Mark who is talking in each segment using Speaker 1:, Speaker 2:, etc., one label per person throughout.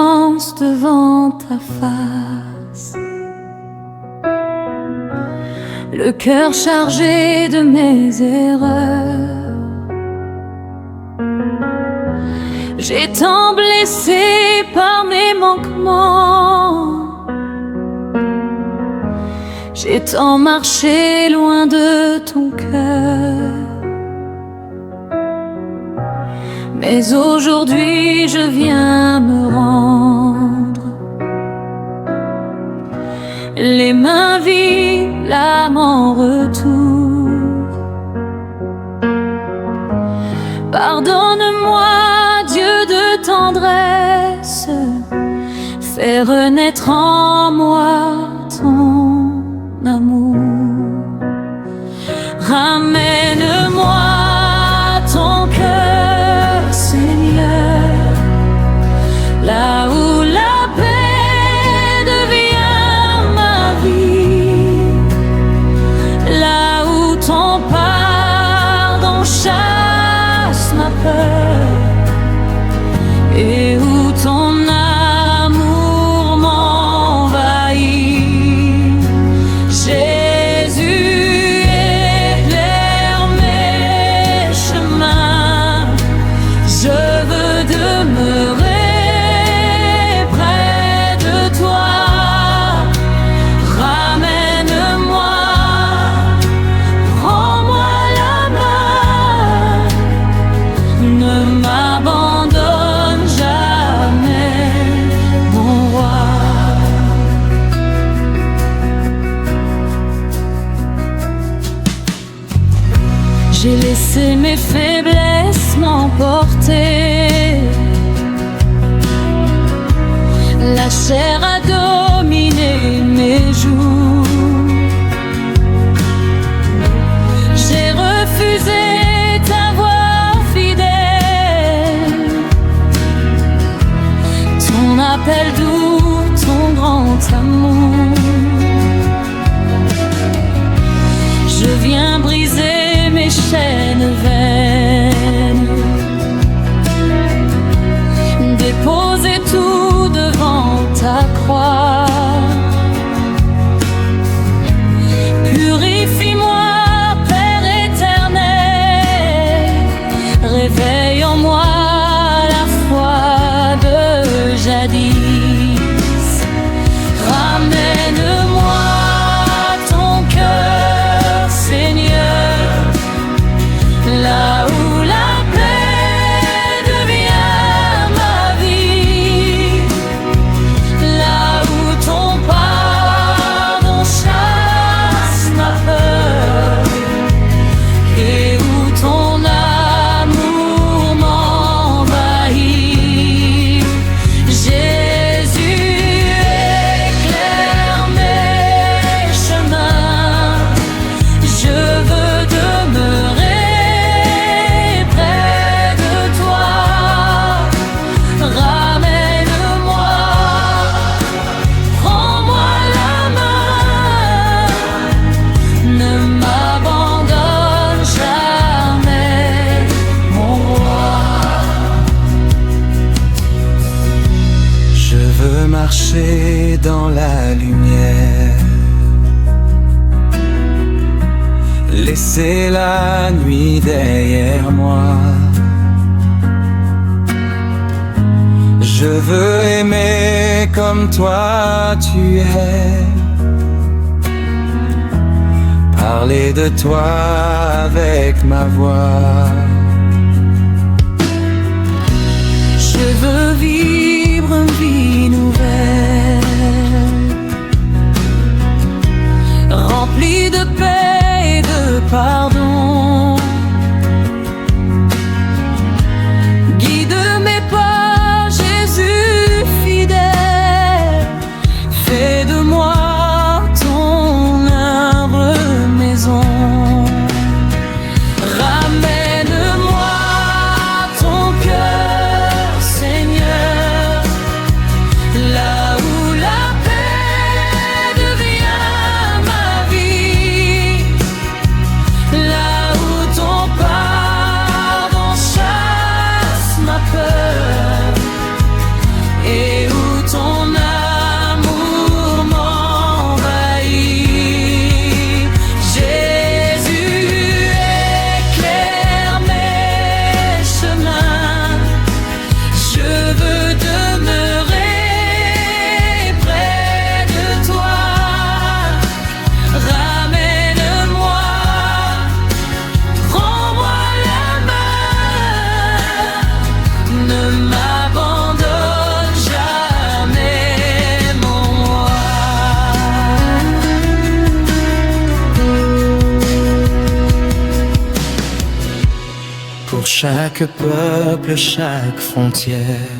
Speaker 1: silence devant ta face, le cœur chargé de mes erreurs. J'ai tant blessé par mes manquements, j'ai tant marché loin de ton cœur. Mais aujourd'hui je viens me rendre, les mains vides, l'âme en retour. Pardonne-moi, Dieu de tendresse, fais renaître en moi ton amour. Ramène-moi ton cœur, Seigneur, là où la paix devient ma vie, là où ton pardon chasse ma peur et où ton amour m'envahit. Jésus, éclaire mes chemins, je veux demeurer près de toi. Ramène-moi, prends-moi la main, ne m'abandonne jamais, mon roi. J'ai laissé mes faiblesses m'emporter, la chair a dominé mes jours. J'ai refusé ta voix fidèle, ton appel doux, ton grand amour. Je viens briser mes chaînes vaines, déposer tout devant ta croix. Purifie-moi, Père éternel, réveille en moi la foi de jadis. Ramène-moi ton cœur, Seigneur, là où la paix devient ma vie, là où ton pardon chasse ma peur et où ton amour m'envahit. Jésus, éclaire mes chemins, je veux demeurer près de toi. Ramène-moi, prends-moi la main, ne m'abandonne jamais, mon roi.
Speaker 2: Je veux marcher dans la lumière, laisser la nuit derrière moi. Je veux aimer comme toi tu es, parler de toi avec ma voix.
Speaker 1: Je veux vivre une vie nouvelle, remplie de paix et de pardon. Guide mes pas, Jésus fidèle, fais de moi ton humble maison. Ramène-moi
Speaker 2: chaque peuple, chaque frontière.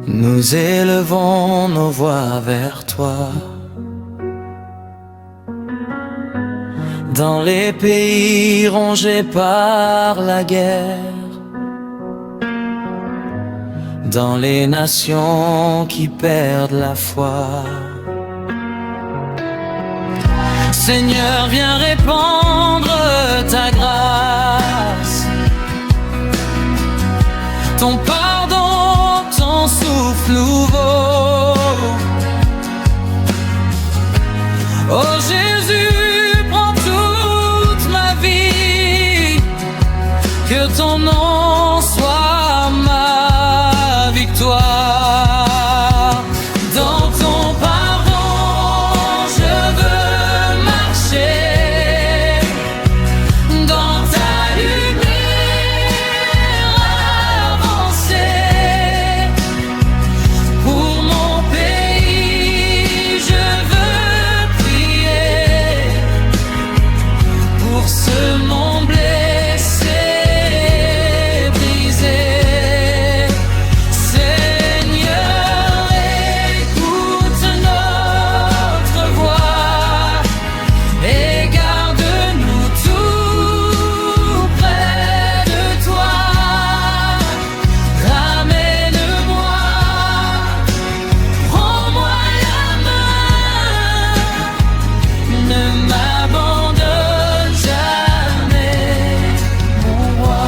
Speaker 2: Nous élevons nos voix vers toi. Dans les pays rongés par la guerre, dans les nations qui perdent la foi, Seigneur, viens répandre ta grâce, ton pardon, ton souffle nouveau. Oh Jésus, prends toute ma vie, que ton nom soit ma victoire. Dans ton pardon, je veux marcher, dans ta lumière avancer. Pour mon pays, je veux prier, pour ce monde blessé, brisé. Seigneur, écoute notre voix et garde-nous tout près de toi. Ramène-moi, prends-moi la main, ne m'abandonne jamais, mon roi.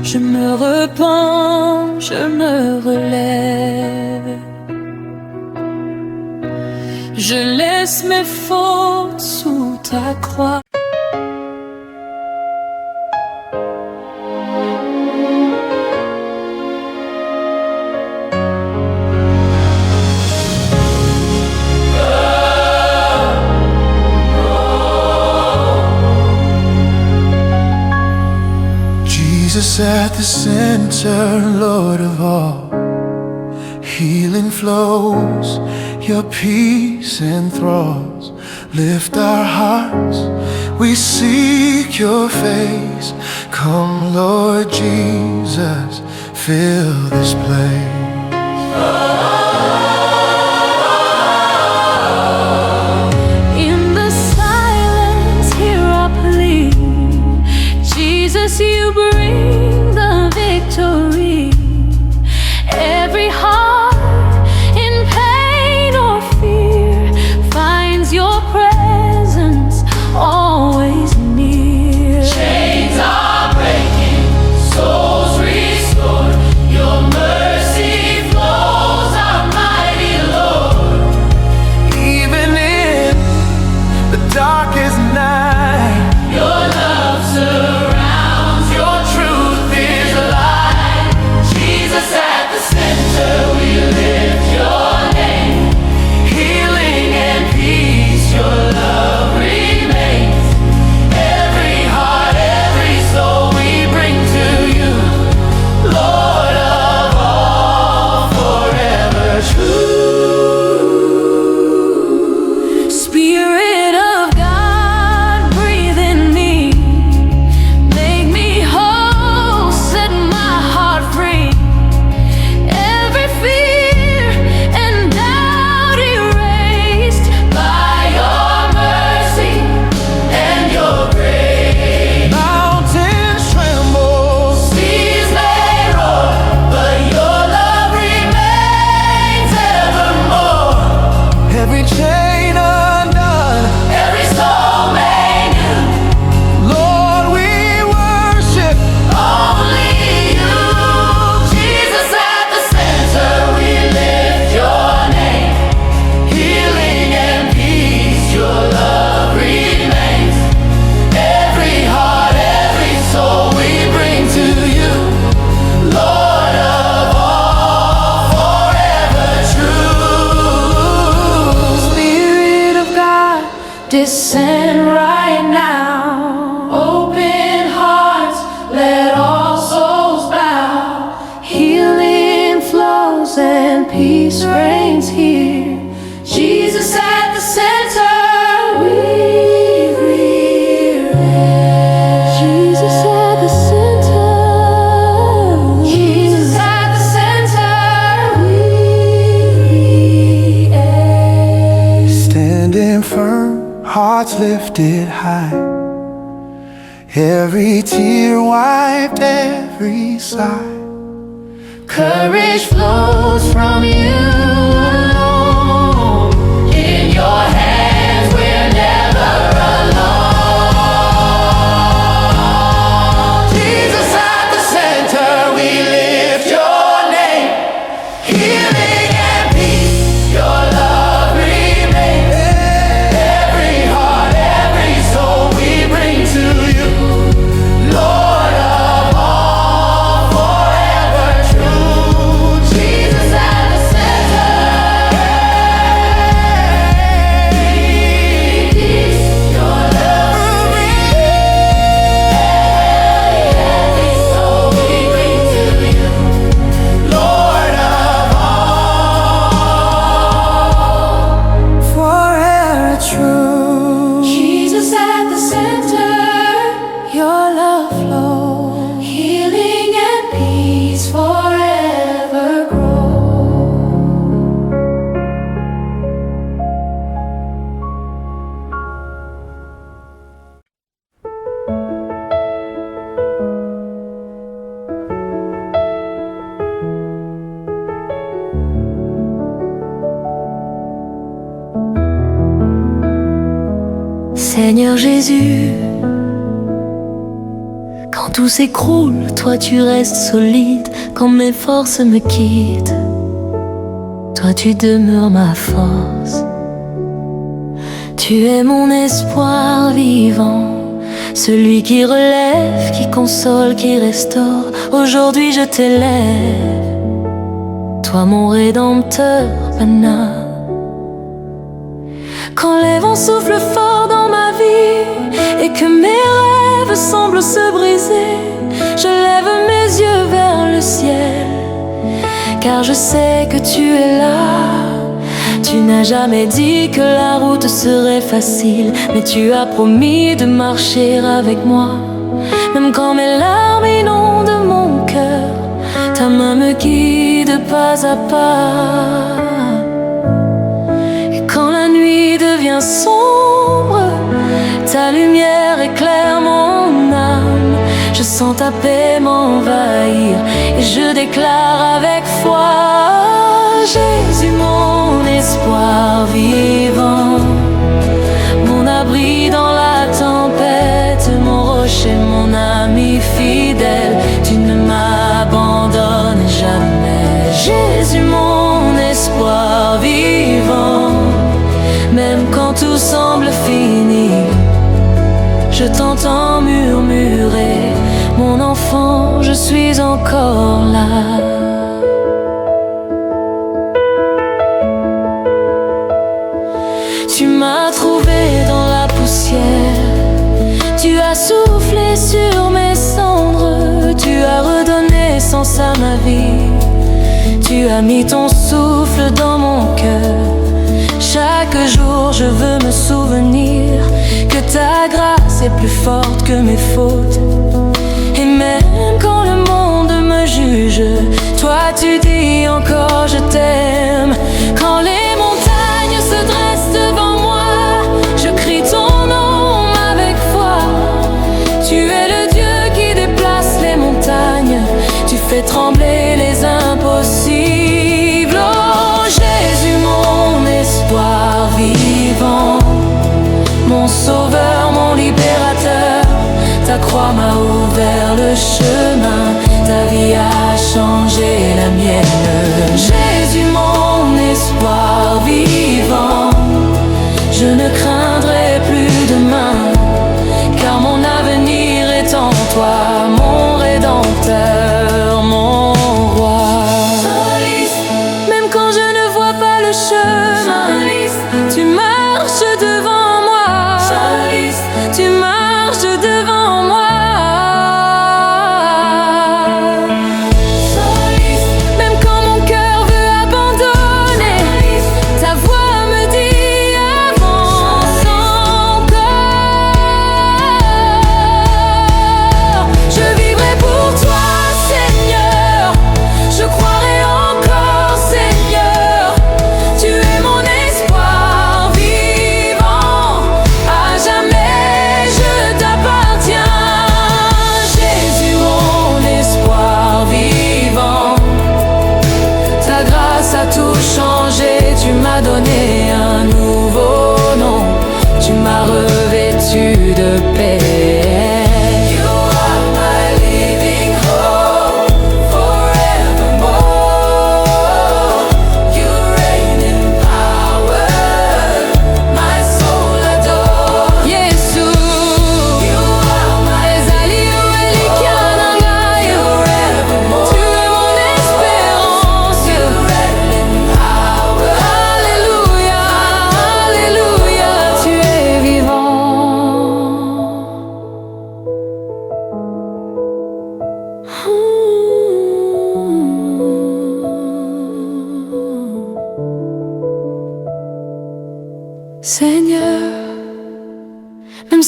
Speaker 2: Je me repens, je me relève, je laisse mes fautes sous ta croix.
Speaker 3: Jesus at the center, Lord of all. Healing flows, your peace enthralls. Lift our hearts, we seek your face. Come, Lord Jesus, fill this place.
Speaker 1: In the silence, hear our plea. Jesus, you bring the victory. Every heart in pain or fear finds your presence always near. Chains are breaking, souls restored. Your mercy flows out.
Speaker 3: it high. Every tear wiped, every sigh.
Speaker 2: Courage flows from you alone. In your hands we're never alone.
Speaker 3: Jesus at the center, we lift your name. Healing and peace, your love remains. Every heart, every soul we bring to you. Lord of all, forever true. Jesus at the center. Peace, your love remains. Every soul we bring to you. Lord of all, forever true.
Speaker 2: Jesus at the center, your love flows. Healing and peace forever grow.
Speaker 1: Seigneur Jésus, quand tout s'écroule, toi tu restes solide. Quand mes forces me quittent, toi tu demeures ma force. Tu es mon espoir vivant, celui qui relève, qui console, qui restaure. Aujourd'hui je t'élève, toi mon rédempteur banal. Quand les vents soufflent fort dans ma vie et que mes rêves semblent se briser, je lève mes yeux vers le ciel, car je sais que tu es là. Tu n'as jamais dit que la route serait facile, mais tu as promis de marcher avec moi. Même quand mes larmes inondent mon cœur, ta main me guide pas à pas. Quand la nuit devient sombre, ta lumière éclaire mon âme. Je sens ta paix m'envahir et je déclare avec foi: Jésus, mon espoir vivant, mon abri dans la tempête, mon rocher, mon ami fidèle. Tu ne m'abandonnes jamais. Jésus, mon espoir vivant, même quand tout semble fini, je t'entends murmurer: mon enfant, je suis encore là. Tu m'as trouvé dans la poussière, tu as soufflé sur mes cendres, tu as redonné sens à ma vie, tu as mis ton souffle dans mon cœur. Chaque jour je veux me souvenir que ta grâce est plus forte que mes fautes. Et même quand le monde me juge, toi tu dis encore je t'aime. Quand les montagnes se dressent devant moi, je crie ton nom avec foi. Tu es le Dieu qui déplace les montagnes, tu fais trembler les impossibles. Oh Jésus, mon espoir vivant, mon sauveur, mon libérateur, ta croix m'a ouvert le chemin, ta vie a changé la mienne. Jésus, mon espoir vivant, je ne craindrai plus demain, car mon avenir est en toi, mon rédempteur, mon roi. Même quand je ne vois pas le chemin, tu marches devant moi, tu marches devant moi. Même quand mon cœur veut abandonner, ta voix me dit avance encore.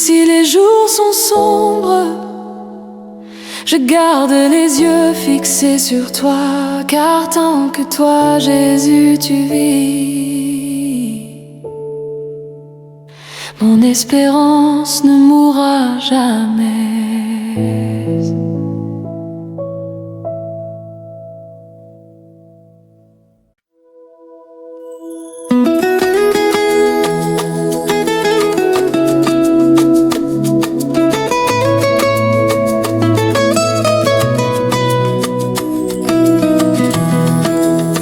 Speaker 1: si les jours sont sombres, je garde les yeux fixés sur toi, car tant que toi, Jésus, tu vis, mon espérance ne mourra jamais.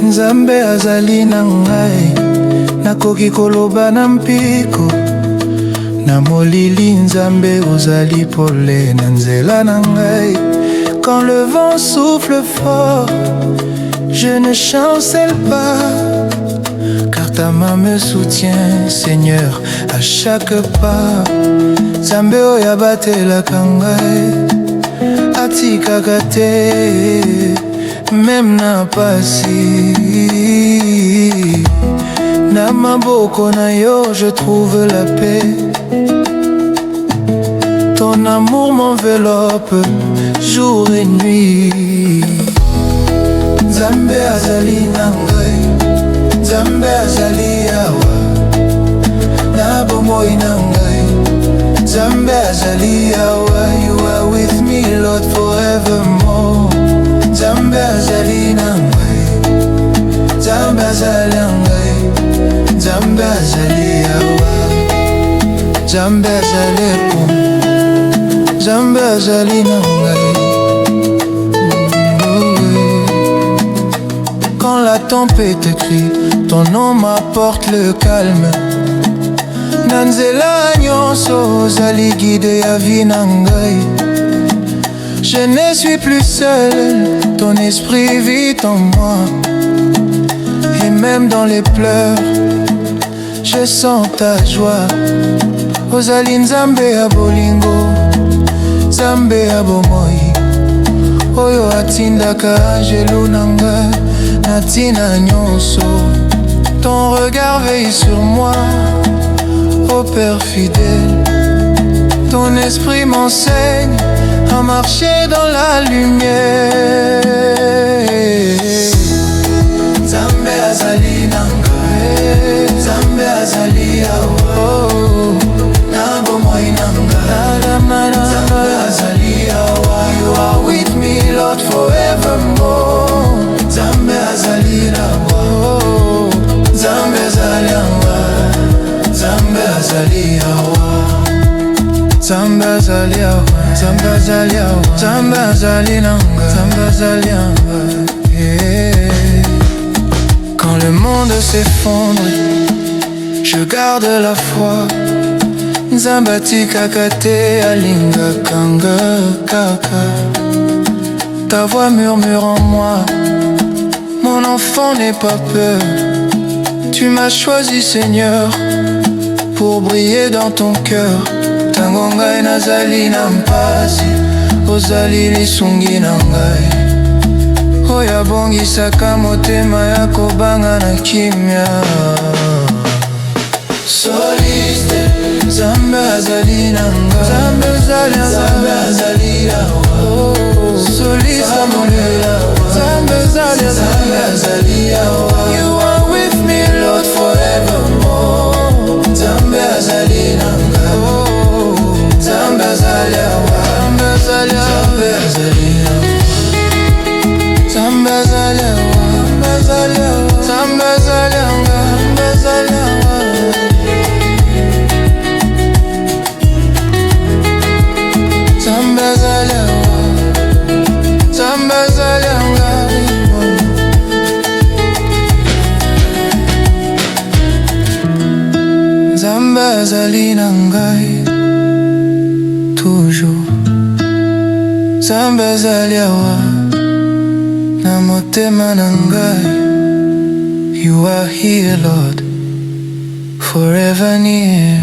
Speaker 4: Nzambe azali na ngai, nakoki koloba na mpiko. Na molili Nzambe ozali pole na nzela na ngai. Quand le vent souffle fort, je ne chancelle pas, car ta main me soutient, Seigneur, à chaque pas. Nzambe oyo abatelaka ngai, atikaka te même na pasi. Na maboko na yo je trouve la paix. Ton amour m'enveloppe jour et nuit. Nzambe azali na ngai, Nzambe azali awa na bomoi na ngai. Nzambe azali awa, you are with me Lord forevermore. Nzambe azali na ngai, Nzambe azali na ngai, Nzambe azali awa, Nzambe azali po, Nzambe azali na ngai. Quand la tempête crie, ton nom m'apporte le calme. Na nzela nyonso ozali guide ya vie na ngai. Je ne suis plus seul, ton esprit vit en moi. Et même dans les pleurs, je sens ta joie. Ozali Nzambe ya bolingo, Nzambe ya bomoi, oyo atindaka angelu na ngai na tina nyonso. Ton regard veille sur moi, ô Père fidèle. Ton esprit m'enseigne à marcher dans la lumière. Nzambe azali na ngai, Nzambe azali awa na bomoi na ngai. Nzambe azali awa, you are with me Lord forevermore. Nzambe azali awa, Nzambe azali awa, Nzambe azali awa, Nzambe azali awa, Nzambe azali awa, Nzambe azali na ngai, Nzambe azali awa, yeah. Quand le monde s'effondre, je garde la foi. Nzambe atikaka te alingaka nga kaka. Ta voix murmure en moi, mon enfant n'aie pas peur. Tu m'as choisi Seigneur pour briller dans ton cœur. Tango ngai nazali na mpasi, ozali lisungi na ngai, oyo abongisaka motema ya kobanga na kimia. Soliste, Nzambe azali na ngai, Nzambe azali, Nzambe azali awa. Soliste amolela, Nzambe azali, Nzambe azali awa. You are with me Lord forevermore. Nzambe azali na ngai, Nzambe azali awa, Nzambe azali awa, Nzambe azali awa, Nzambe azali awa, Nzambe azali awa, Nzambe azali awa, Nzambe azali awa. Nzambe azali awa, Nzambe azali awa. Nzambe azali na ngai toujours. Nzambe azali awa na motema na ngai. You are here Lord, forever near.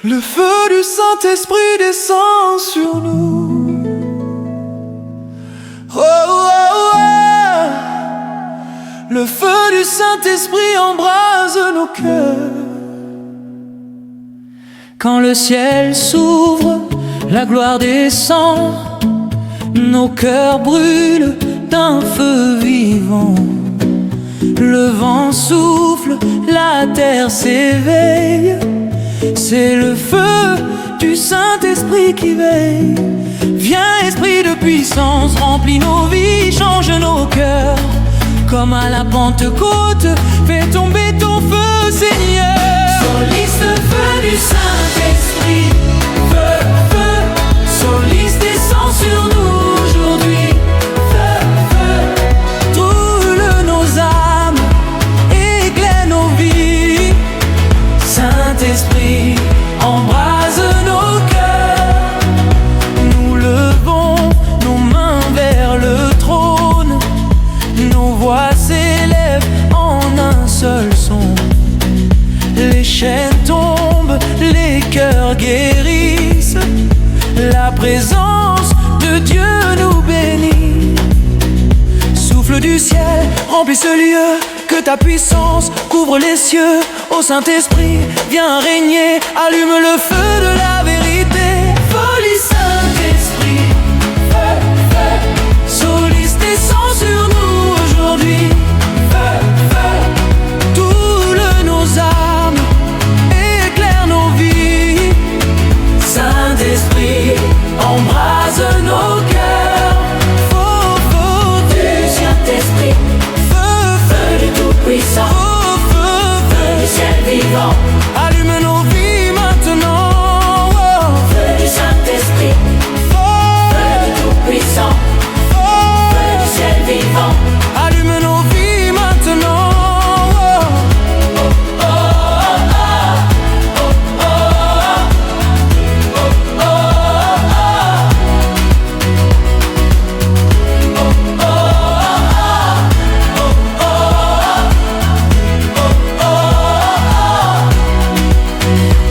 Speaker 4: Le feu du Saint Saint-Esprit descend sur nous. Oh, oh, oh. Le feu du Saint-Esprit embrase nos cœurs.
Speaker 2: Quand le ciel s'ouvre, la gloire descend, nos cœurs brûlent d'un feu vivant. Le vent souffle, la terre s'éveille. C'est le feu du Saint-Esprit qui veille. Viens, esprit de puissance, remplis nos vies, change nos cœurs. Comme à la Pentecôte, fais tomber ton feu, Seigneur.
Speaker 1: Soliste, feu du Saint-Esprit, feu, feu. Soliste, descend sur nous aujourd'hui. Feu, feu.
Speaker 2: Trouble nos âmes, éclaire nos vies. Saint-Esprit, embrase nos cœurs. Nous levons nos mains vers le trône. Nos voix s'élèvent en un seul son. Les chaînes tombent, les cœurs guérissent. La présence de Dieu nous bénit. Souffle du ciel, remplis ce lieu. Que ta puissance couvre les cieux. Ô Saint-Esprit, viens régner. Allume le feu de la vérité.
Speaker 1: Folie Saint-Esprit, feu, feu.
Speaker 2: Soliste descend sur nous aujourd'hui.
Speaker 1: Feu, feu.
Speaker 2: Toule nos âmes, éclaire nos vies.
Speaker 1: Saint-Esprit, embrase nos cœurs.
Speaker 2: Feu, feu,
Speaker 1: Du Saint-Esprit,
Speaker 2: feu,
Speaker 1: feu du Tout-Puissant, feu du ciel vivant.
Speaker 2: allume nos vies maintenant. Oh.
Speaker 1: Feu du Saint-Esprit, feu du Tout-Puissant, feu du ciel vivant.
Speaker 2: Allume nos vies maintenant.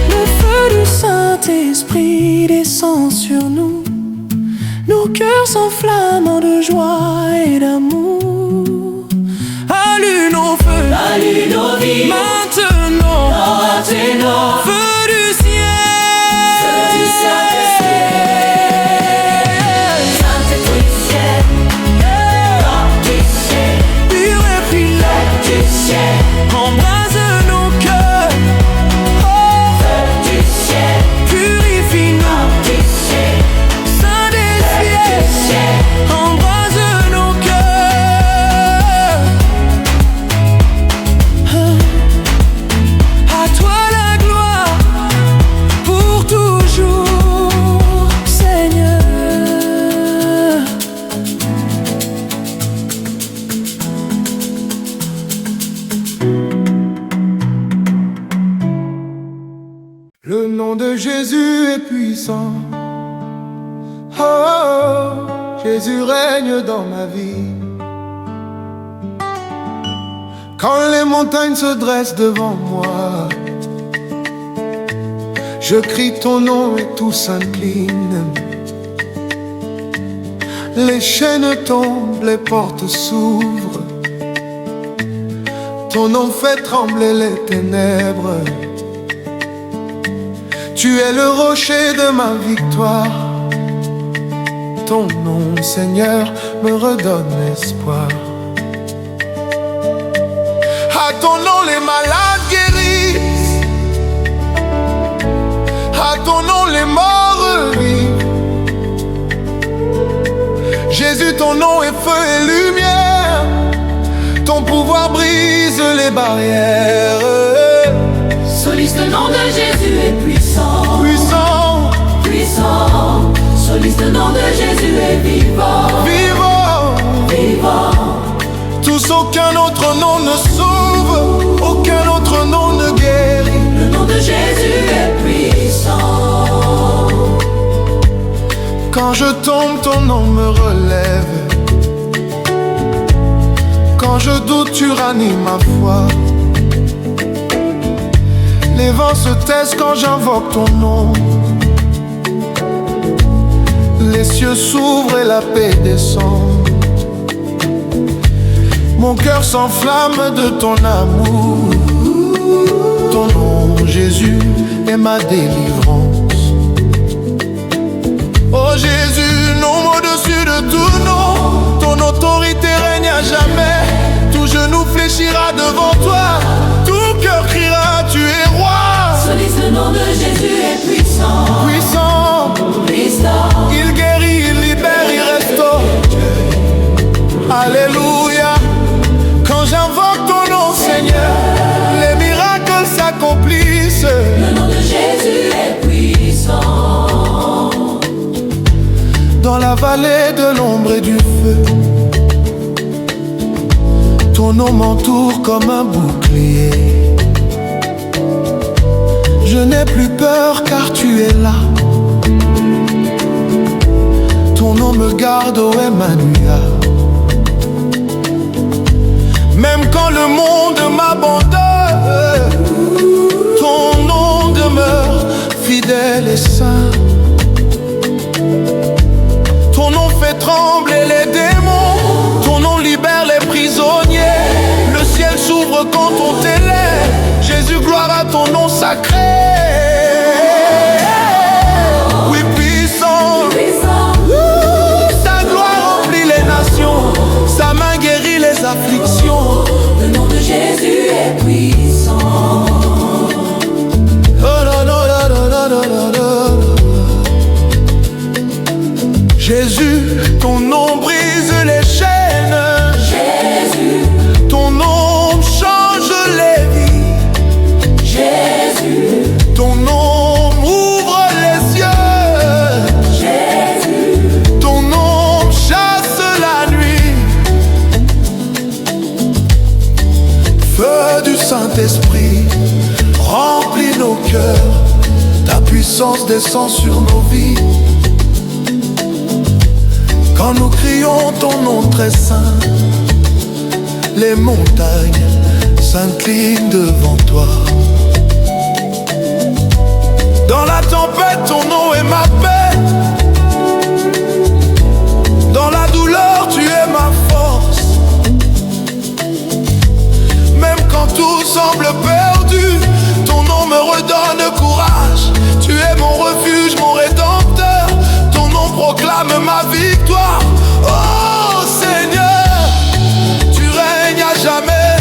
Speaker 2: Le feu du Saint-Esprit descend sur nous. Nos cœurs s'enflamment de joie et d'amour. Allume nos feux,
Speaker 1: Allume nos vies,
Speaker 2: maintenant.
Speaker 1: maintenant.
Speaker 2: Feu du ciel,
Speaker 1: Du Saint-Esprit, Saint-Esprit du ciel, vent du ciel,
Speaker 2: pur et fidèle,
Speaker 1: du ciel,
Speaker 2: embrase nos cœurs. Oh,
Speaker 1: feu du ciel,
Speaker 2: purifie-nous,
Speaker 1: du ciel,
Speaker 2: Saint des
Speaker 1: du
Speaker 2: ciels,
Speaker 1: ciel.
Speaker 2: embrase nos cœurs. À toi la gloire pour toujours, Seigneur.
Speaker 4: Le nom de Jésus est puissant. Oh, Jésus règne dans ma vie. Quand les montagnes se dressent devant moi, je crie ton nom et tout s'incline. Les chaînes tombent, les portes s'ouvrent. Ton nom fait trembler les ténèbres. Tu es le rocher de ma victoire. Ton nom, Seigneur, me redonne espoir. À ton nom, les malades guérissent. À ton nom, les morts revivent. Jésus, ton nom est feu et lumière. Ton pouvoir brise les barrières.
Speaker 1: Soliste, le nom de Jésus est puissant,
Speaker 4: Puissant,
Speaker 1: puissant. Soliste, le nom de Jésus est vivant,
Speaker 4: vivant.
Speaker 1: vivant.
Speaker 4: Tous, aucun autre nom ne sauve, aucun autre nom ne guérit.
Speaker 1: Le nom de Jésus est puissant.
Speaker 4: Quand je tombe, ton nom me relève. Quand je doute, tu ranimes ma foi. Les vents se taisent quand j'invoque ton nom. les cieux s'ouvrent et la paix descend. Mon cœur s'enflamme de ton amour. Ton nom, Jésus, est ma délivrance. Oh Jésus, nom au-dessus de tout nom. Ton autorité règne à jamais. Tout genou fléchira devant toi. Tout cœur criera, tu es roi.
Speaker 1: Soliste, le nom de Jésus est puissant.
Speaker 4: Puissant,
Speaker 1: Puissant.
Speaker 4: il guérit, il libère, il restaure. Alléluia. Quand j'invoque ton nom, Seigneur, les miracles s'accomplissent.
Speaker 1: Le nom de Jésus est puissant.
Speaker 4: Dans la vallée de l'ombre et du feu, ton nom m'entoure comme un bouclier. Je n'ai plus peur car tu es là. Ton nom me garde au Emmanuel. Même quand le monde m'abandonne, ton nom demeure fidèle et saint. Ton nom fait trembler les démons. Ton nom libère les prisonniers. Le ciel s'ouvre quand on t'élève. Jésus, gloire à ton nom sacré. Oui, puissant. Ta gloire remplit les nations. Sa main guérit les afflictions.
Speaker 1: Le nom de Jésus est puissant.
Speaker 4: Jésus, ton nom brise les chaînes.
Speaker 1: Jésus,
Speaker 4: ton nom change les vies.
Speaker 1: Jésus,
Speaker 4: ton nom ouvre les yeux.
Speaker 1: Jésus,
Speaker 4: ton nom chasse la nuit. Feu du Saint-Esprit remplit nos cœurs. Ta puissance descend sur nos vies. Quand nous crions ton nom très saint, les montagnes s'inclinent devant toi. Dans la tempête, ton nom est ma paix. Dans la douleur, tu es ma force. Même quand tout semble perdu, ton nom me redonne courage. Tu es mon refuge, mon rédempteur. Ton nom proclame ma victoire. Oh Seigneur, tu règnes à jamais.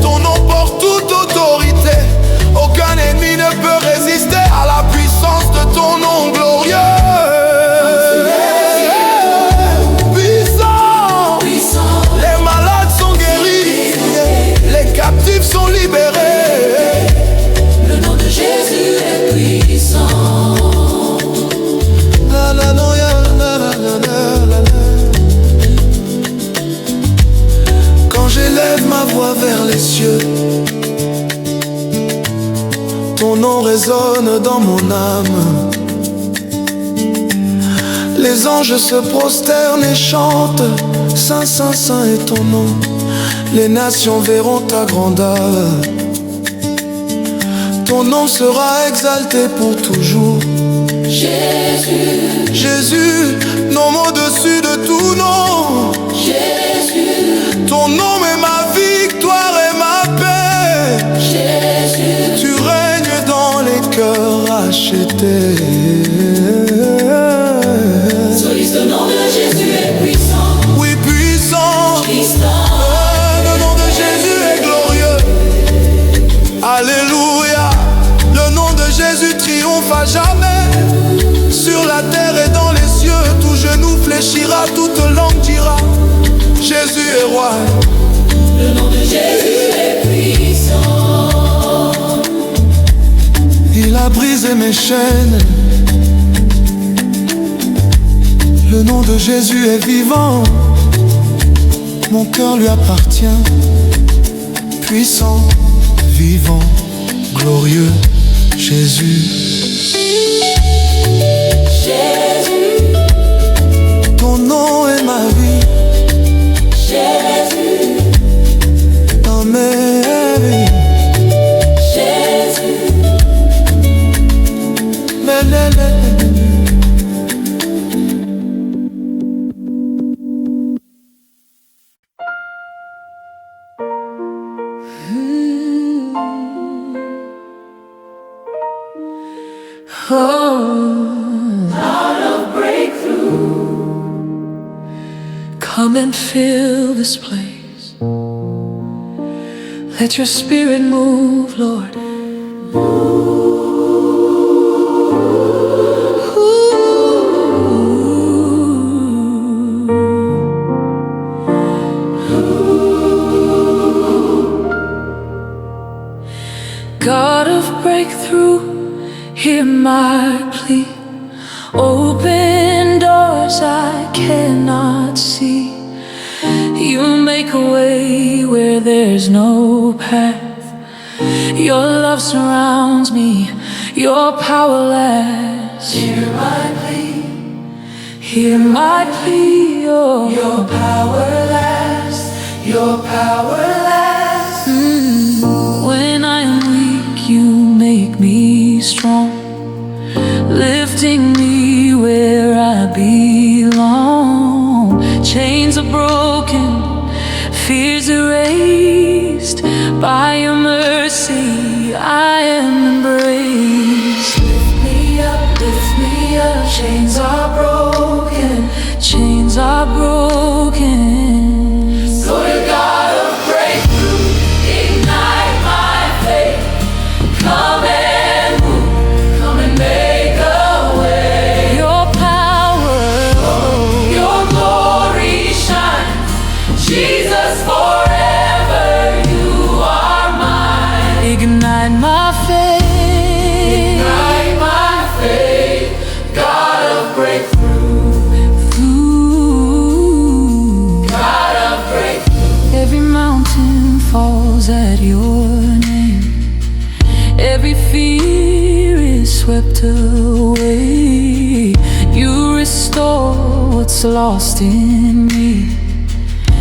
Speaker 4: Ton nom porte toute autorité. Aucun ennemi ne peut résister à la puissance de ton nom glorieux. Puissant,
Speaker 1: puissant.
Speaker 4: les malades sont guéris, les captifs sont libérés.
Speaker 1: Le nom de Jésus est puissant.
Speaker 4: Quand j'élève ma voix vers les cieux, ton nom résonne dans mon âme. Les anges se prosternent et chantent. Saint, Saint, Saint est ton nom. Les nations verront ta grandeur. Ton nom sera exalté pour toujours.
Speaker 1: Jésus,
Speaker 4: Jésus, nom au-dessus de tout nom.
Speaker 1: Jésus,
Speaker 4: ton nom est ma victoire et ma paix.
Speaker 1: Jésus,
Speaker 4: tu règnes dans les cœurs achetés.
Speaker 1: soliste, le nom de Jésus est puissant.
Speaker 4: Oui, puissant.
Speaker 1: Puissant.
Speaker 4: Le nom de Jésus est glorieux. Alléluia. Le nom de Jésus triomphe à jamais. Sur la terre et dans les cieux, tout genou fléchira, toute langue dira: Jésus est roi.
Speaker 1: Le nom de Jésus est puissant.
Speaker 4: Il a brisé mes chaînes. Le nom de Jésus est vivant. Mon cœur lui appartient. Puissant, vivant, glorieux, Jésus.
Speaker 1: Jésus,
Speaker 4: ton nom est ma vie.
Speaker 1: Jésus,
Speaker 4: dans mes vies.
Speaker 1: Jésus, Come and fill this place. Let your spirit move, Lord. God of breakthrough, hear my plea. Open doors I cannot see. You make a way where there's no path. Your love surrounds me, your power lasts. Hear my plea, hear my plea. Oh, your power lasts, your power lasts. When I am weak, you make me strong, lifting me where I belong. Chains are broken, fears erased. By your mercy I am embraced. Lift me up, chains are broken, chains are broken. Lord, you're God of breakthrough, ignite my faith. Come and move, come and make a way. Your power, your glory shine. Jesus, forever you are mine. Ignite my faith, ignite my faith. God of breakthrough, God of breakthrough. Every mountain falls at your name. Every fear is swept away. You restore what's lost in me.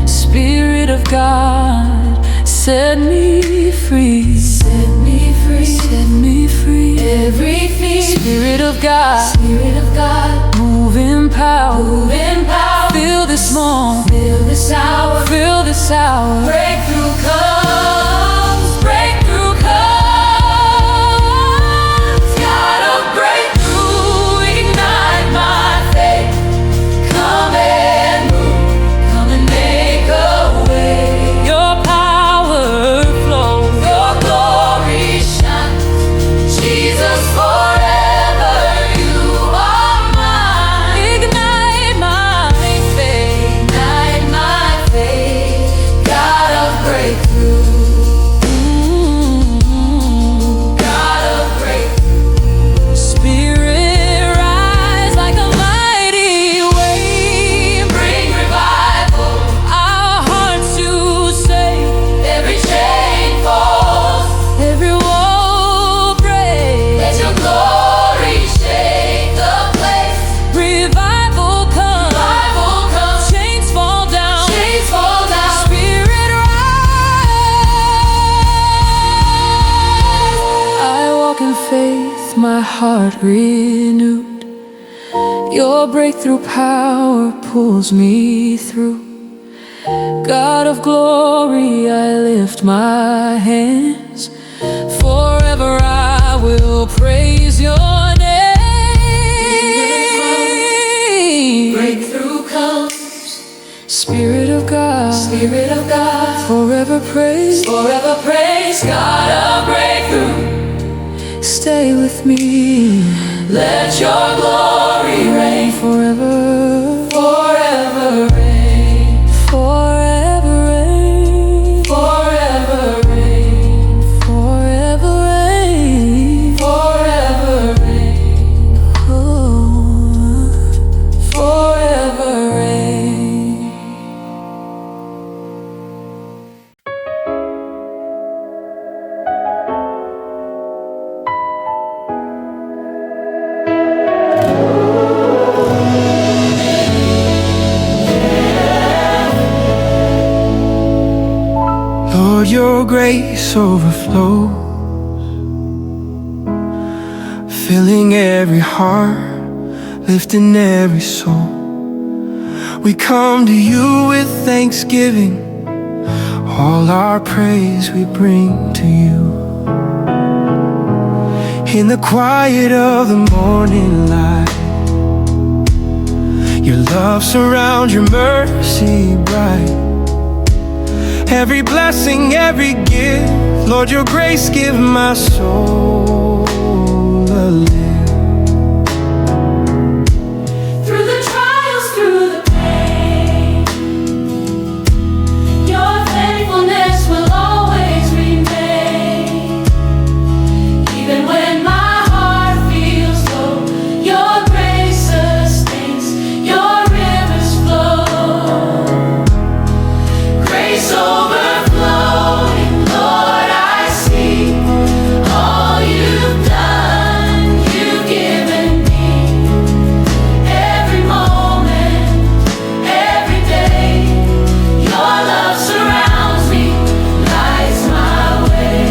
Speaker 1: Spirit of God, set me free. Set me free, set me free. Every fear. Spirit of God, move in power, move in power. Fill this moment, fill this hour, fill this hour. Breakthrough comes, breakthrough comes. God of breakthrough, ignite my faith. Come and move, come and make a way. Your power flows, your glory shines. Jesus, forever you are mine. Ignite my faith, ignite my faith. God of breakthrough, God of breakthrough. Spirit rise like a mighty wave. Bring revival, our hearts you save. Every chain falls, every wall breaks. Let your glory shake the place. Revival comes, chains fall down, Spirit rise. I walk in faith, my heart renewed. Your breakthrough power pulls me through. God of glory, I lift my hands. Forever I will praise your name. Breakthrough comes, Spirit of God, forever praise, God of breakthrough. Stay with me, let your glory reign forever, forever reign, forever reign, forever reign, forever reign, forever reign, oh, forever reign.
Speaker 2: Lord, your grace overflows, filling every heart, lifting every soul. We come to you with thanksgiving, all our praise we bring to you. In the quiet of the morning light, Your love surrounds, your mercy bright. Every blessing, every gift, Lord, your grace give my soul a lift.
Speaker 1: Through the trials, through the pain, your faithfulness will always remain. Even when my heart feels low, your grace sustains, your rivers flow. Grace overflowing, Lord, I see all you've done, you've given me. Every moment, every day, your love surrounds me, lights my way.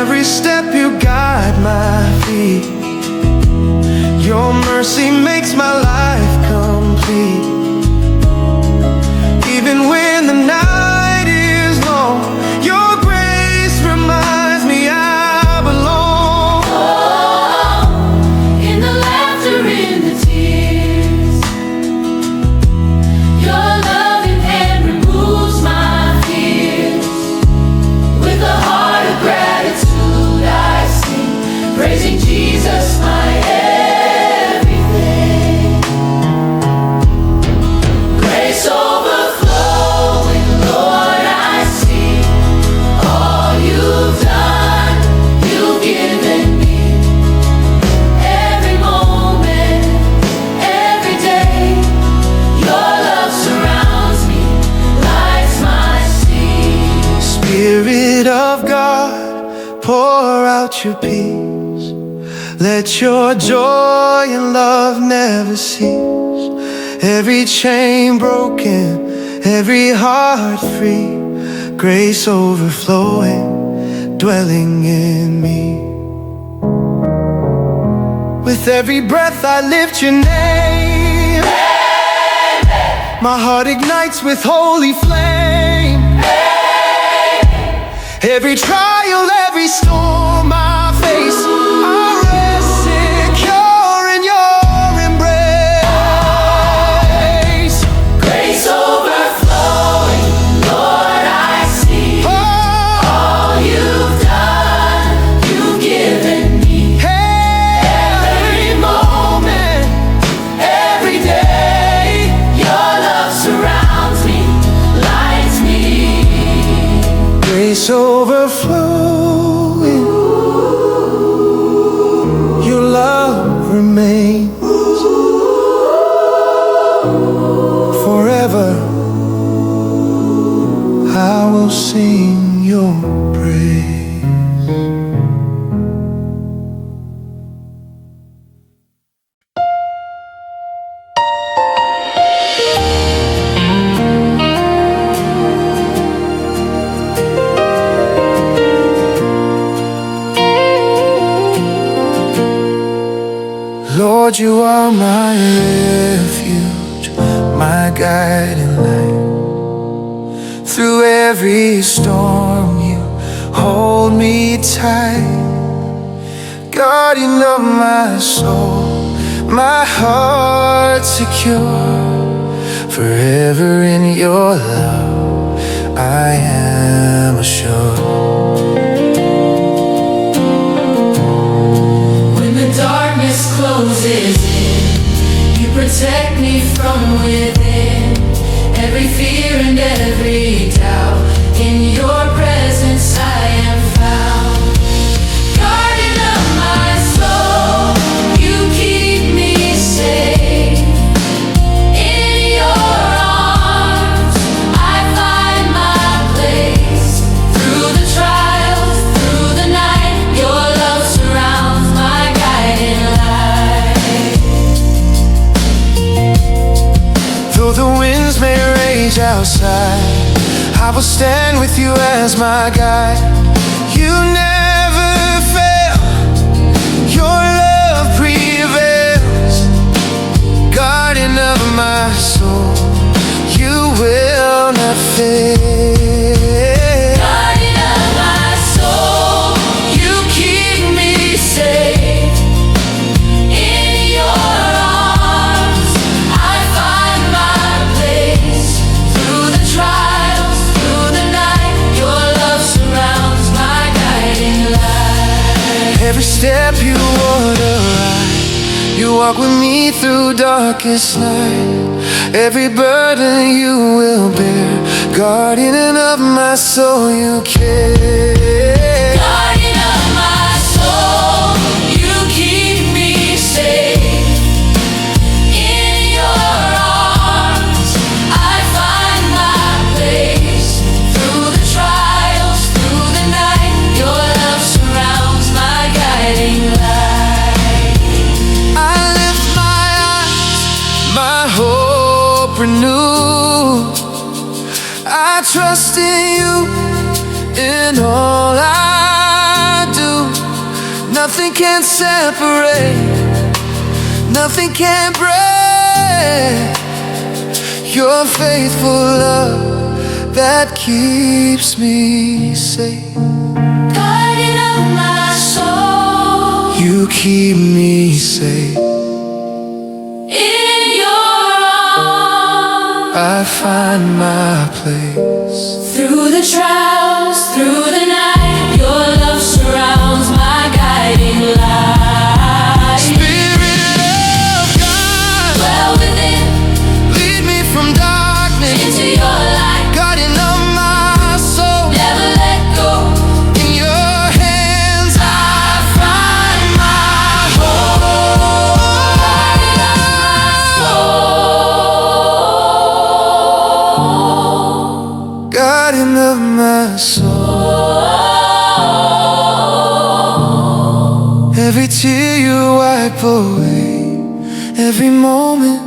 Speaker 2: Every step you guide my feet. Your mercy makes my life complete. Even when the night is long, your grace reminds me I belong.
Speaker 1: Oh, in the laughter, in the tears, your loving hand removes my fears. With a heart of gratitude I sing, praising Jesus, my everything. Grace overflowing, Lord, I see all you've done, you've given me. Every moment, every day, your love surrounds me, lights my sea.
Speaker 2: Spirit of God, pour out your peace. Let your joy and love never cease. Every chain broken, every heart free. Grace overflowing, dwelling in me. With every breath I lift your name. My heart ignites with holy flame. Every trial, every storm I face, I rest secure in your embrace.
Speaker 1: Grace overflowing, Lord, I see all you've done, you've given me. Every moment, every day, your love surrounds me, lights me.
Speaker 2: Grace overflowing, your love remains forever. I will sing your praise. Lord, you are my refuge, my guiding light. Through every storm, you hold me tight. Guardian of my soul, my heart secure. Forever in your love, I am assured.
Speaker 1: Darkness closes in, you protect me from within. Every fear and every doubt, in your presence I am found. Guardian of my soul, you keep me safe. In your arms I find my place. Through the trials, through the night, your love surrounds my guiding light.
Speaker 2: Though the winds may rage outside, I will stand with you as my guide. You never fail, your love prevails. Guardian of my soul, you will not fail.
Speaker 1: Guardian of my soul, you keep me safe. In your arms I find
Speaker 4: walk with me through darkest night. Every burden you will bear, guardian of my soul, you care.
Speaker 1: Guardian of my soul, you keep me safe. In your arms, I find my place. Through the trials, through the night, your love surrounds my guiding light.
Speaker 4: I lift my eyes, my hope renewed. I trust in you in all I do. Nothing can separate, nothing can break your faithful love that keeps me safe.
Speaker 1: Guardian of my soul,
Speaker 4: You keep me safe.
Speaker 1: in your arms.
Speaker 4: I find my place.
Speaker 1: Through the trials, through the night, your love surrounds my guiding light.
Speaker 4: Spirit of God,
Speaker 1: Dwell within,
Speaker 4: lead me from darkness
Speaker 1: into your light.
Speaker 4: guardian of my soul.
Speaker 1: Never let go.
Speaker 4: In your hands I find my hope. Guardian of my soul. Every tear you wipe away, every moment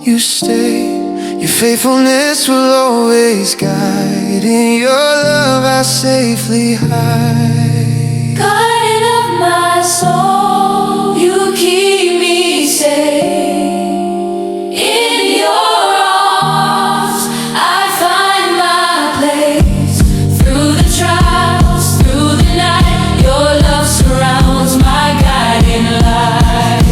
Speaker 4: you stay. Your faithfulness will always guide. In your love I safely hide.
Speaker 1: Guardian of my soul, you keep me safe. In your arms, I find my place. Through the trials, through the night, your love surrounds my guiding light.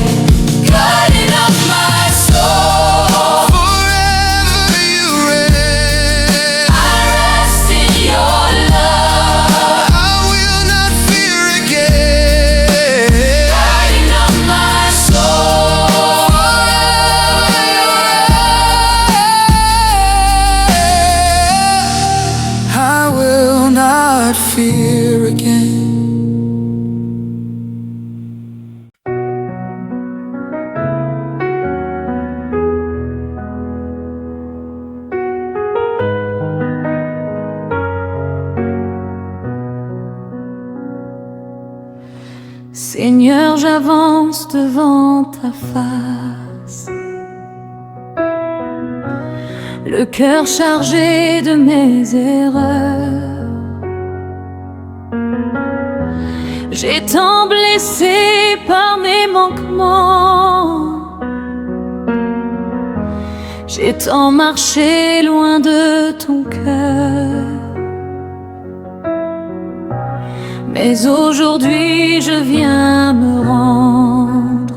Speaker 1: Guardian of my soul,
Speaker 4: Forever you reign.
Speaker 1: I rest in your love.
Speaker 4: I will not fear again.
Speaker 1: Guardian of my soul,
Speaker 4: Forever you reign. I will not fear again.
Speaker 1: Seigneur, j'avance devant ta face, le cœur chargé de mes erreurs. J'ai tant blessé par mes manquements, j'ai tant marché loin de ton cœur. Mais aujourd'hui je viens me rendre,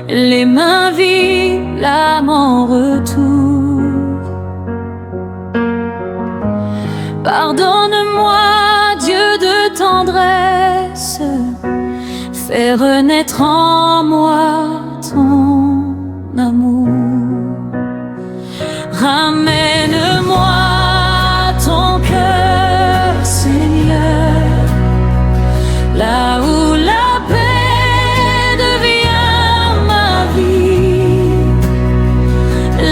Speaker 1: les mains vides, l'âme en retour. Pardonne-moi, Dieu de tendresse, fais renaître en moi ton amour. Ramène-moi ton cœur, Seigneur, là où la paix devient ma vie,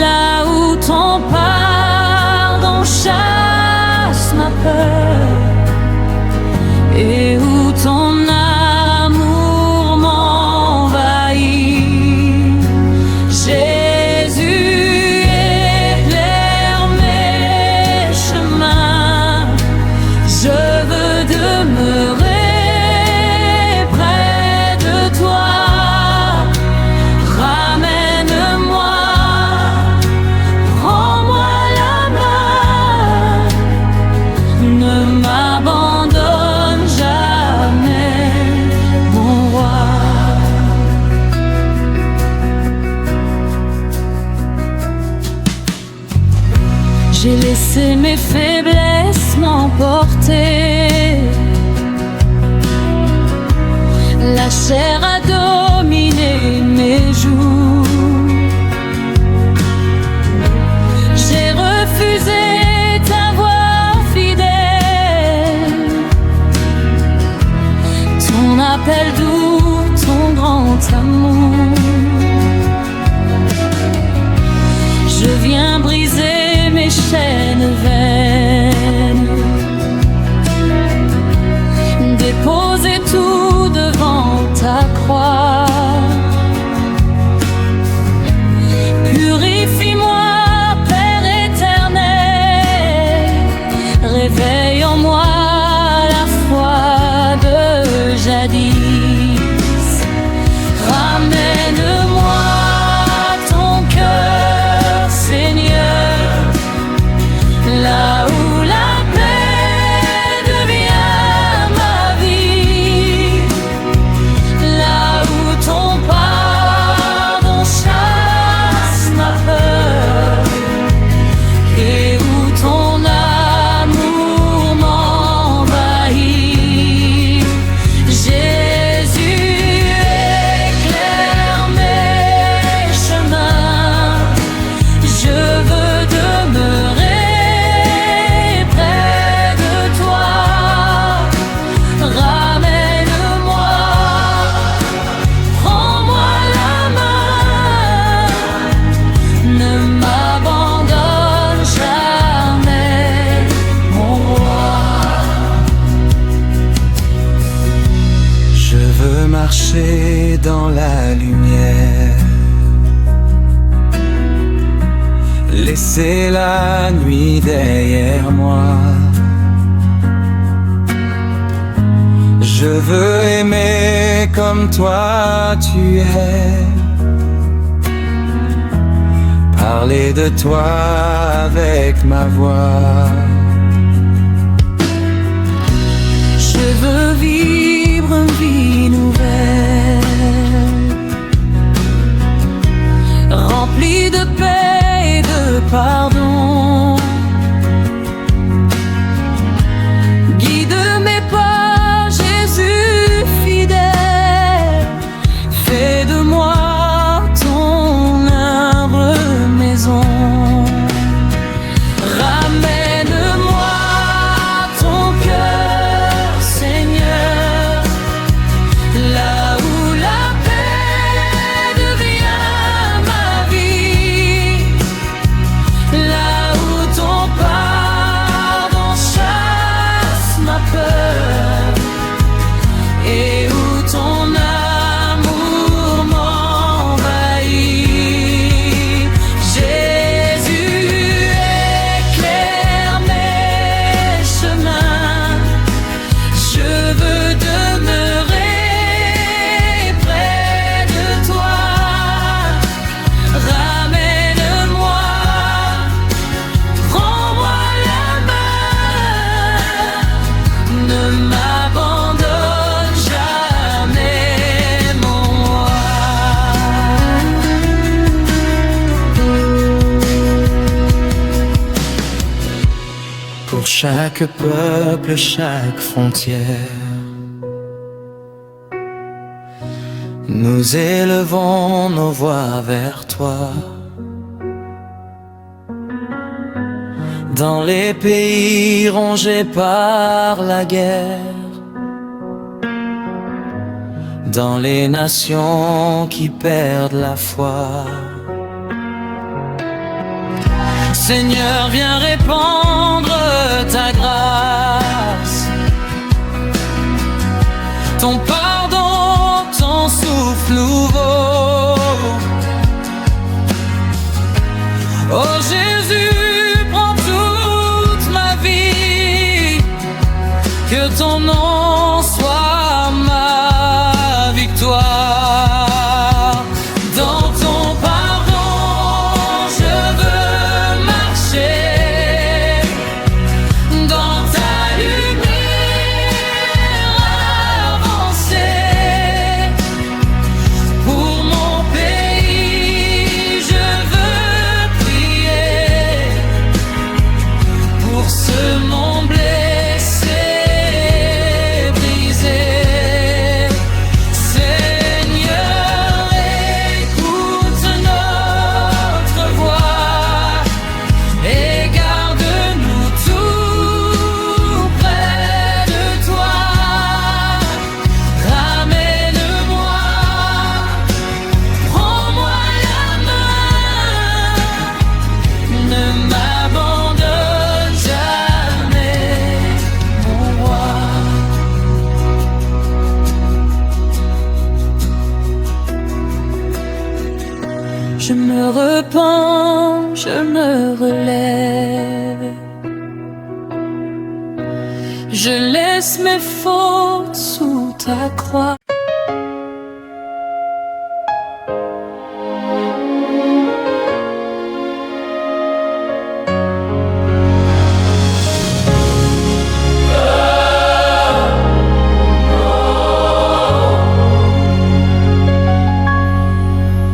Speaker 1: là où ton pardon chasse ma peur et où ton amour m'envahit. Jésus, éclaire mes chemins, je veux demeurer près de toi. Ramène-moi, prends-moi la main, ne m'abandonne jamais, mon roi. J'ai laissé mes faiblesses m'emporter, la chair adore
Speaker 2: laisser la nuit derrière moi. Je veux aimer comme toi tu es, parler de toi avec ma voix.
Speaker 1: Je veux vivre une vie nouvelle, remplie de paix et de pardon. Guide mes pas, Jésus fidèle, fais de moi ton humble maison. Ramène-moi ton cœur, Seigneur, là où la paix devient ma vie, là où ton pardon chasse ma peur et où ton amour m'envahit. Jésus, éclaire mes chemins, je veux demeurer près de toi. Ramène-moi, prends-moi la main, ne m'abandonne jamais, mon roi.
Speaker 2: Pour chaque peuple, chaque frontière, nous élevons nos voix vers toi. Dans les pays rongés par la guerre, dans les nations qui perdent la foi, Seigneur, viens répandre ta grâce, ton pardon, ton souffle nouveau. Oh Jésus, prends toute ma vie, que ton nom soit ma victoire. Dans ton pardon, je veux marcher, dans ta lumière avancer. Pour mon pays, je veux prier, pour ce monde blessé, brisé. Seigneur, écoute notre voix et garde-nous tout près de toi. Ramène-moi, prends-moi la main, ne m'abandonne jamais, mon roi. Je me repens, je me relève, je laisse mes fautes sous ta croix.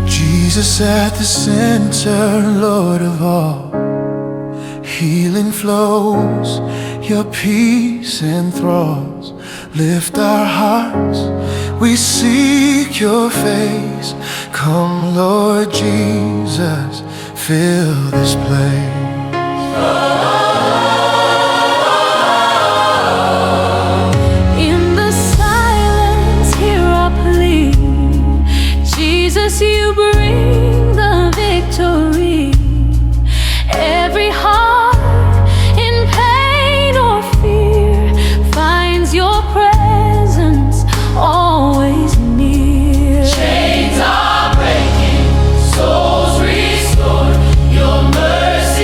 Speaker 4: Jesus at the center, Lord of all. Healing flows, your peace enthralls. Lift our hearts, we seek your face. Come, Lord Jesus, fill this place.
Speaker 1: In the silence, hear our plea. Jesus, you bring the victory. Every heart in pain or fear finds your presence always near.
Speaker 3: Chains are breaking, souls restored, your mercy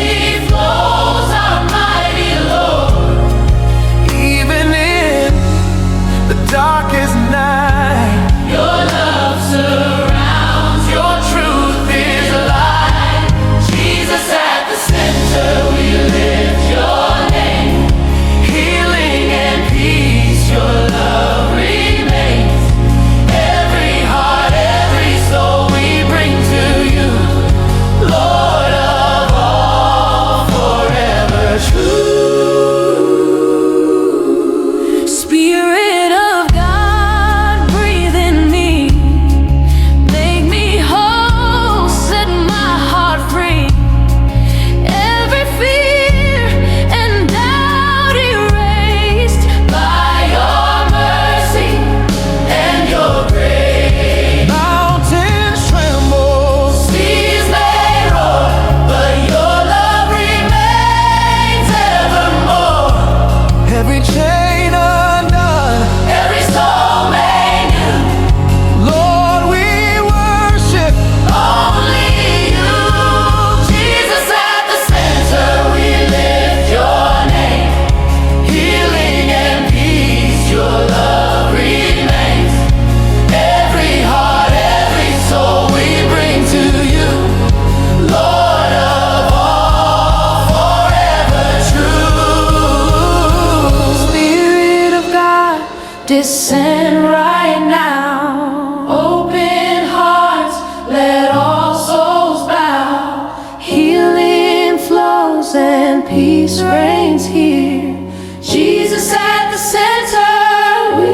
Speaker 1: descend right now.
Speaker 3: Open hearts, let all souls bow.
Speaker 1: Healing flows and peace reigns here.
Speaker 3: Jesus at the center, we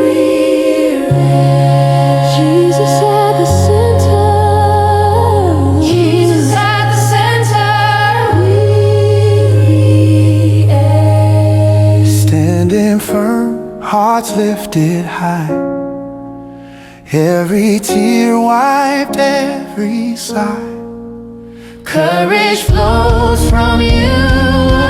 Speaker 3: rear.
Speaker 1: Jesus at the center.
Speaker 3: Jesus at the center, we rear.
Speaker 4: Standing firm, hearts lifted high, every tear wiped, every sigh.
Speaker 3: Courage flows from you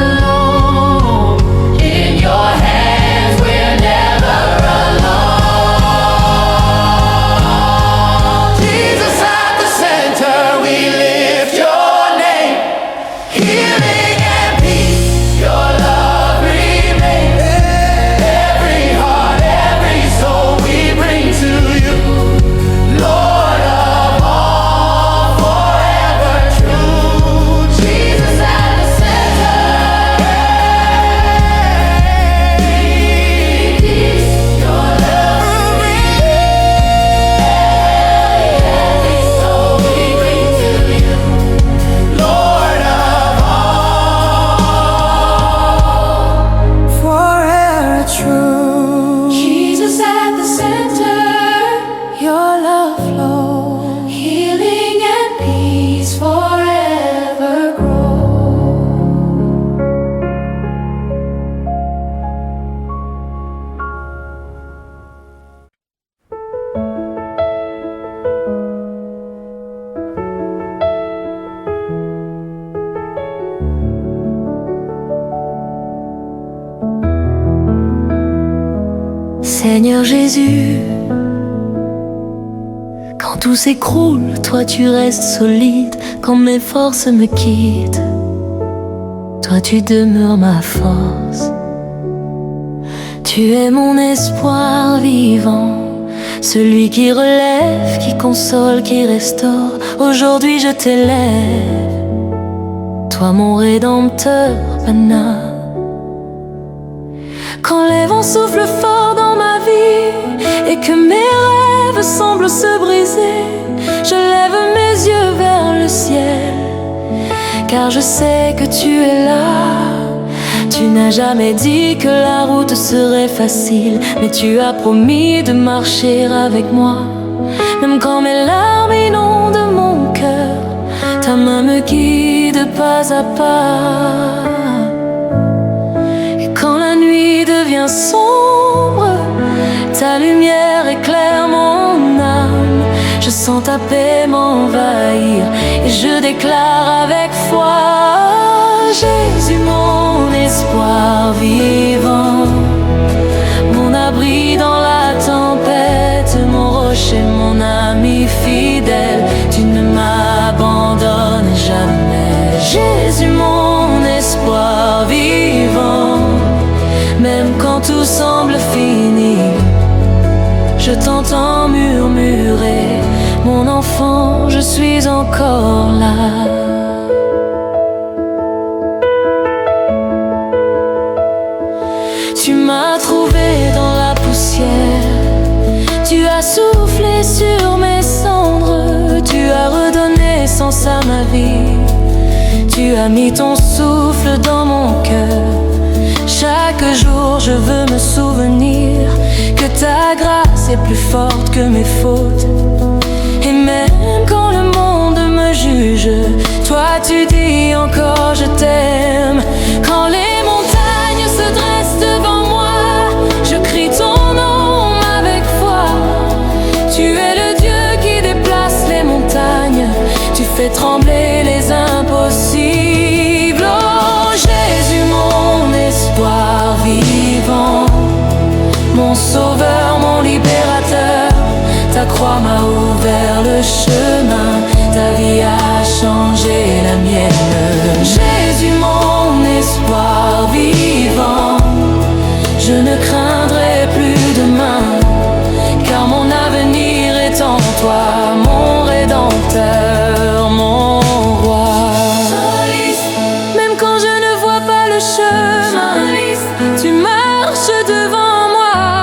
Speaker 3: alone. In your hands we're never alone. Jesus at the center, we lift your name. Healing and peace, your love remains. Every heart, every soul we bring to you, Lord of all, forever true. Jesus at the center, peace, your love remains. Every soul we bring to you, Lord of all,
Speaker 4: Forever true.
Speaker 3: Jesus at the center,
Speaker 1: Your love flows.
Speaker 3: healing and peace forever grow.
Speaker 1: Seigneur Jésus, quand tout s'écroule, toi tu restes solide. Quand mes forces me quittent, toi tu demeures ma force. Tu es mon espoir vivant, celui qui relève, qui console, qui restaure. Aujourd'hui je t'élève, toi mon rédempteur, Pana. Quand les vents soufflent fort dans ma vie et que mes rêves semblent se briser, je lève mes yeux vers le ciel, car je sais que tu es là. Tu n'as jamais dit que la route serait facile, mais tu as promis de marcher avec moi. Même quand mes larmes inondent mon cœur, ta main me guide pas à pas. Quand la nuit devient sombre, ta lumière éclaire mon âme. Je sens ta paix m'envahir et je déclare avec foi: Jésus, mon espoir vivant, mon abri dans la tempête, mon rocher, mon ami fidèle. Tu ne m'abandonnes jamais. Jésus, mon espoir vivant, même quand tout semble fini, je t'entends murmurer: mon enfant, je suis encore là. Tu m'as trouvé dans la poussière, tu as soufflé sur mes cendres, tu as redonné sens à ma vie, tu as mis ton souffle dans mon cœur. Chaque jour je veux me souvenir que ta grâce est plus forte que mes fautes. Et même quand le monde me juge, toi tu dis encore je t'aime. Quand les montagnes se dressent devant moi, je crie ton nom avec foi. Tu es le Dieu qui déplace les montagnes, tu fais trembler les impossibles. Oh Jésus, mon espoir vivant, mon sauveur, mon libérateur, ta croix m'a ouvert le chemin, ta vie a changé la mienne. Jésus, mon espoir vivant, je ne craindrai plus demain, car mon avenir est en toi, mon rédempteur, mon roi. Même quand je ne vois pas le chemin, tu marches devant moi.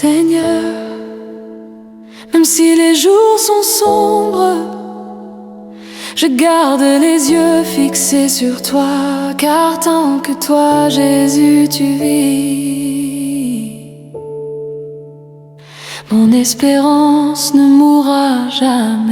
Speaker 1: Seigneur, même si les jours sont sombres, je garde les yeux fixés sur toi, car tant que toi, Jésus, tu vis, mon espérance ne mourra jamais.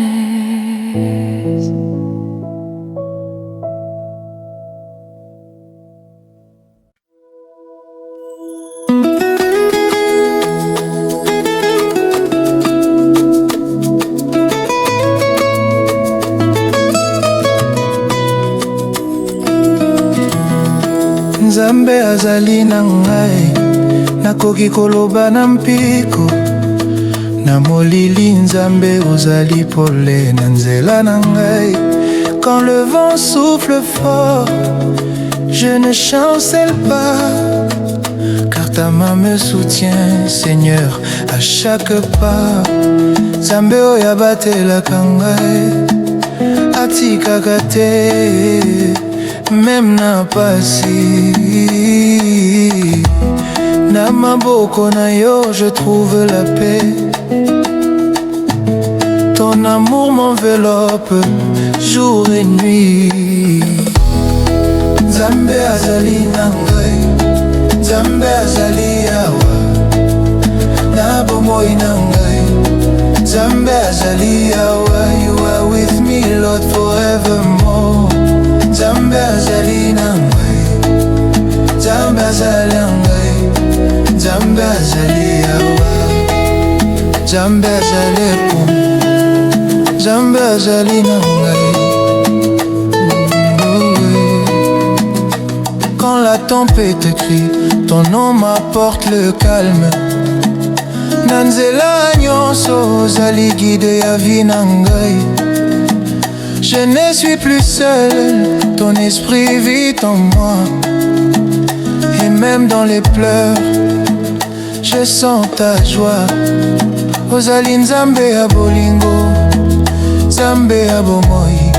Speaker 4: Nzambe azali na ngai, nakoki koloba na mpiko. Na molili Nzambe ozali pole na nzela na ngai. Quand le vent souffle fort, je ne chancelle pas, car ta main me soutient, Seigneur, à chaque pas. Nzambe oyo abatelaka ngai, atikaka te, même na pasi. Na maboko na yo je trouve la paix. Ton amour m'enveloppe jour et nuit. Nzambe azali na ngai, Nzambe azali awa na bomoi na ngai. Nzambe azali awa, you are with me Lord forevermore. Nzambe azali na ngai, Nzambe azali na ngai, Nzambe azali awa, Nzambe azali pom, Nzambe azali na ngai. Quand la tempête crie, ton nom m'apporte le calme. Na nzela nyonso ozali guide ya vie na ngai. Je ne suis plus seul, ton esprit vit en moi. Et même dans les pleurs, je sens ta joie. Ozali Nzambe ya bolingo, Nzambe ya bomoi,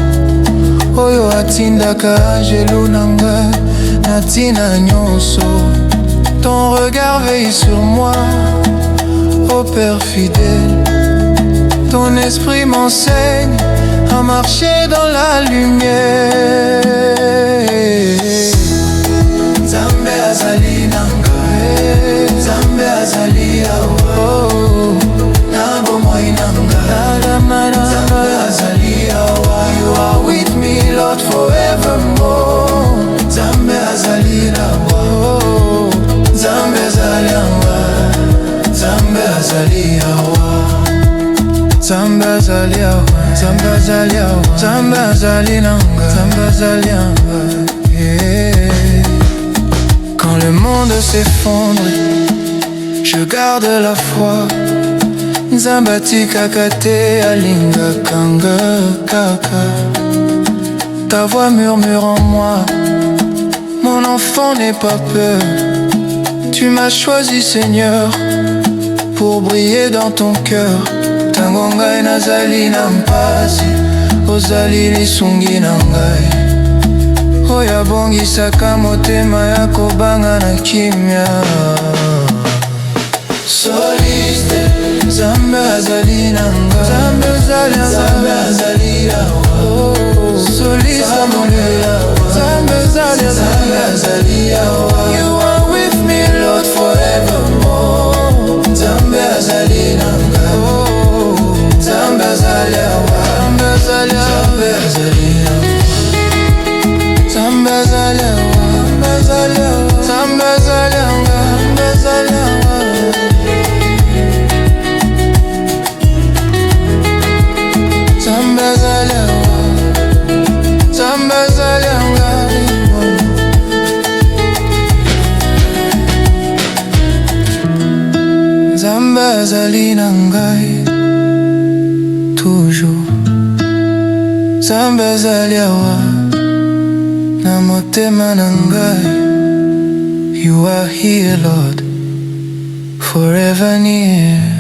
Speaker 4: oyo atindaka angelu na ngai na tina nyonso. Ton regard veille sur moi, ô Père fidèle. Ton esprit m'enseigne à marcher dans la lumière. Nzambe azali na ngai, Nzambe azali awa, na bomoi na ngai. Nzambe azali awa, you are with me Lord forevermore. Nzambe azali awa, Nzambe azali awa, Nzambe azali awa, Nzambe azali awa, Nzambe azali awa, Nzambe azali na ngai, Nzambe azali awa, yeah. Quand le monde s'effondre, je garde la foi. Nzambe atikaka te, alingaka nga kaka. Ta voix murmure en moi, mon enfant n'aie pas peur. Tu m'as choisi Seigneur, pour briller dans ton cœur. Tango ngai nazali na mpasi, ozali lisungi na ngai, oyo abongisaka motema ya kobanga na kimia. Soliste, Nzambe azali na ngai, Nzambe azali, Nzambe azali awa, soliste monela, Nzambe azali, Nzambe azali awa. You are with me Lord forevermore. Nzambe azali na ngai, Nzambe azali awa, Nzambe azali awa, Nzambe azali awa, Nzambe azali awa, Nzambe azali awa. Nzambe azali awa, Nzambe azali awa. Nzambe azali na ngai toujours. Nzambe azali awa na motema na ngai. You are here Lord, forever near.